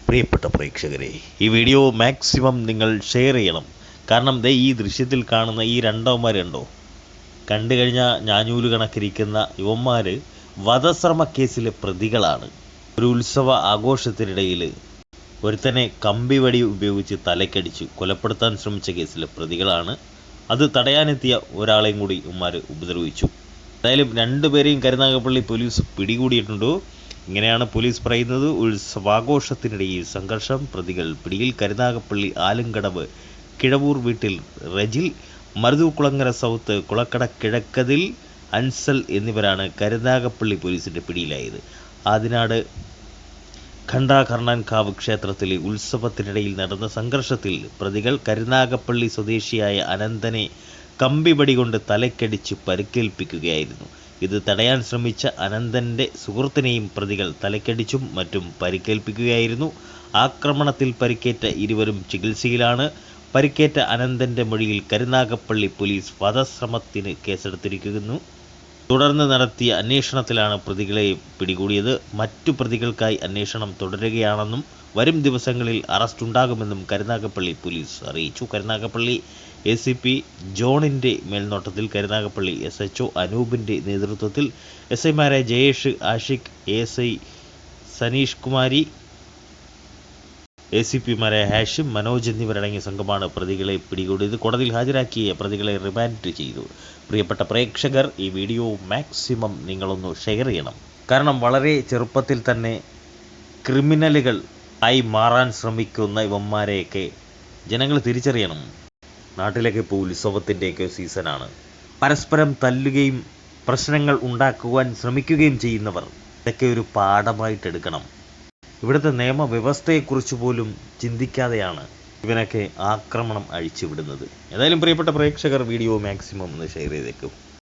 പ്രിയപ്പെട്ട പ്രേക്ഷകരെ, ഈ വീഡിയോ മാക്സിമം നിങ്ങൾ ഷെയർ ചെയ്യണം. കാരണം ഈ ദൃശ്യത്തിൽ കാണുന്ന ഈ രണ്ടവന്മാർ കണ്ടോ, കണ്ടു കഴിഞ്ഞാൽ ഞാഞ്ഞൂല് കണക്കിരിക്കുന്ന ഇവന്മാർ വധശ്രമ കേസിലെ പ്രതികളാണ്. ഒരു ഉത്സവ ആഘോഷത്തിനിടയിൽ ഒരുത്തനെ കമ്പിവടി ഉപയോഗിച്ച് തലക്കടിച്ച് കൊലപ്പെടുത്താൻ ശ്രമിച്ച കേസിലെ പ്രതികളാണ്. അത് തടയാനെത്തിയ ഒരാളെയും കൂടി ഇവന്മാർ ഉപദ്രവിച്ചു. എന്തായാലും രണ്ടുപേരെയും കരുനാഗപ്പള്ളി പോലീസ് പിടികൂടിയിട്ടുണ്ടോ? ഇങ്ങനെയാണ് പോലീസ് പറയുന്നത്. ഉത്സവാഘോഷത്തിനിടയിൽ സംഘർഷം, പ്രതികൾ പിടിയിൽ. കരുനാഗപ്പള്ളി ആലുംകടവ് കിഴവൂർ വീട്ടിൽ റജിൽ, മരുതൂക്കുളങ്ങര സൗത്ത് കുളക്കട കിഴക്കതിൽ അൻസൽ എന്നിവരാണ് കരുനാഗപ്പള്ളി പോലീസിന്റെ പിടിയിലായത്. ആദിനാട് ഖണ്ഡാകർണൻകാവ് ക്ഷേത്രത്തിലെ ഉത്സവത്തിനിടയിൽ നടന്ന സംഘർഷത്തിൽ പ്രതികൾ കരുനാഗപ്പള്ളി സ്വദേശിയായ അനന്തനെ കമ്പിവടി കൊണ്ട് തലക്കടിച്ച് പരിക്കേൽപ്പിക്കുകയായിരുന്നു. ഇത് തടയാൻ ശ്രമിച്ച അനന്തൻ്റെ സുഹൃത്തിനെയും പ്രതികൾ തലക്കടിച്ചും മറ്റും പരിക്കേൽപ്പിക്കുകയായിരുന്നു. ആക്രമണത്തിൽ പരിക്കേറ്റ ഇരുവരും ചികിത്സയിലാണ്. പരിക്കേറ്റ അനന്തൻ്റെ മൊഴിയിൽ കരുനാഗപ്പള്ളി പോലീസ് വധശ്രമത്തിന് കേസെടുത്തിരിക്കുന്നു. തുടർന്ന് നടത്തിയ അന്വേഷണത്തിലാണ് പ്രതികളെ പിടികൂടിയത്. മറ്റു പ്രതികൾക്കായി അന്വേഷണം തുടരുകയാണെന്നും വരും ദിവസങ്ങളിൽ അറസ്റ്റ് ഉണ്ടാകുമെന്നും കരുനാഗപ്പള്ളി പോലീസ് അറിയിച്ചു. കരുനാഗപ്പള്ളി ACP ജോണിൻ്റെ മേൽനോട്ടത്തിൽ കരുനാഗപ്പള്ളി SHO അനൂപിൻ്റെ നേതൃത്വത്തിൽ SIമാരായ ജയേഷ്, ആഷിഖ്, ASI സനീഷ് കുമാരി, ACPമാരായ ഹാഷിം, മനോജ് എന്നിവരടങ്ങിയ സംഘമാണ് പ്രതികളെ പിടികൂടിയത്. കോടതിയിൽ ഹാജരാക്കിയ പ്രതികളെ റിമാൻഡ് ചെയ്തു. പ്രിയപ്പെട്ട പ്രേക്ഷകർ, ഈ വീഡിയോ മാക്സിമം നിങ്ങളൊന്ന് ഷെയർ ചെയ്യണം. കാരണം വളരെ ചെറുപ്പത്തിൽ തന്നെ ക്രിമിനലുകൾ ആയി മാറാൻ ശ്രമിക്കുന്ന ഇവന്മാരെയൊക്കെ ജനങ്ങൾ തിരിച്ചറിയണം. നാട്ടിലൊക്കെ ഇപ്പോൾ ഉത്സവത്തിൻ്റെയൊക്കെ സീസണാണ്. പരസ്പരം തല്ലുകയും പ്രശ്നങ്ങൾ ഉണ്ടാക്കുവാൻ ശ്രമിക്കുകയും ചെയ്യുന്നവർ ഇതൊക്കെ ഒരു പാഠമായിട്ടെടുക്കണം. ഇവിടുത്തെ നിയമവ്യവസ്ഥയെക്കുറിച്ച് പോലും ചിന്തിക്കാതെയാണ് ഇവനൊക്കെ ആക്രമണം അഴിച്ചുവിടുന്നത്. ഏതായാലും പ്രിയപ്പെട്ട പ്രേക്ഷകർ, വീഡിയോ മാക്സിമം ഒന്ന് ഷെയർ ചെയ്തേക്കും.